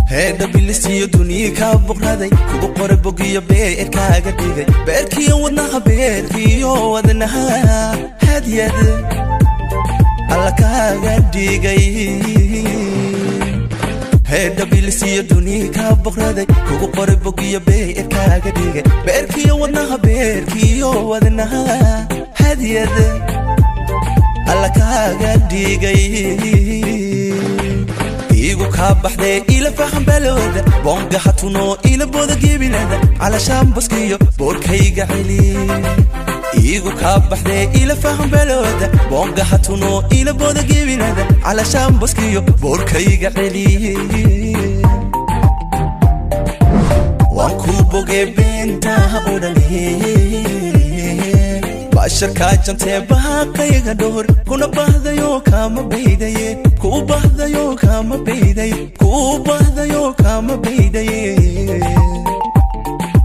هذا بالسيو دنيا كابقنادي كوقور بوغيو بيركاغا ديغاي بيركيو ودنها بيركيو ودنها هادياد alla kaaga dhigay هذا بالسيو دنيا كابقنادي كوقور بوغيو بيركاغا ديغاي بيركيو ودنها هادياد alla kaaga dhigay igu ka baxday ila faham balooda bonga hatuno ila boda gebilada علشان baskiyo boorkayga xili igu ka baxday ila faham balooda bonga hatuno ila boda gebilada علشان baskiyo boorkayga xili waan ku bogay beenta odhanay باشر كاجنتي باقيga dhor kuna bahdayo kama beedaye ku bahdayo kama beedaye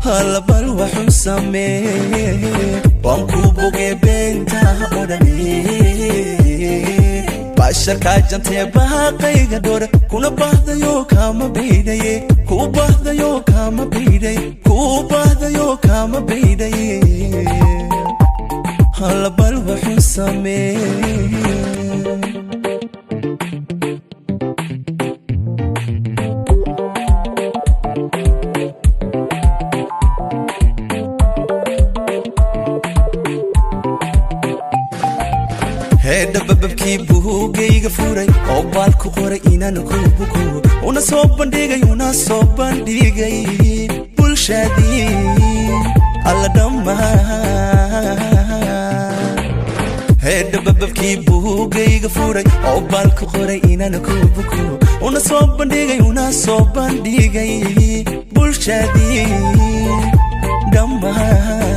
hala bal waxu samee waan ku bogay beenta odhanay bashar kaajantay baaqayga dhor kuna bahdayo kama beedaye ku bahdayo kama beedaye hala bal waxu samee هذا بابكي بوغيغا فوري او بالكو قوري inaan ku buko una soo bandhigay bulshadii alla dhammaan هذا بابكي بوغيغا فوري او بالكو قوري inaan ku buko una soo bandhigay bulshadii dhammaan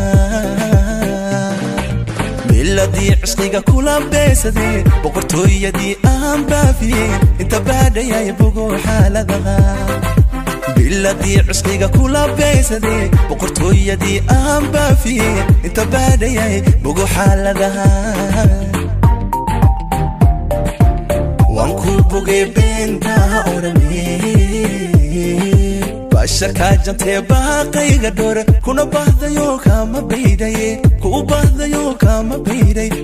الذي عشقك كل بيسدي بقرتويدي أهم بافي انت بعد يا يبقو حالتها بالذي عشقك كل بيسدي بقرتويدي أهم بافي انت بعد يا يبقو حالتها وانكو بقي بينها أورمي باشر كاجنتي باقيga dhor kuna bahdayo kama beedaye ku bahdayo kama beedaye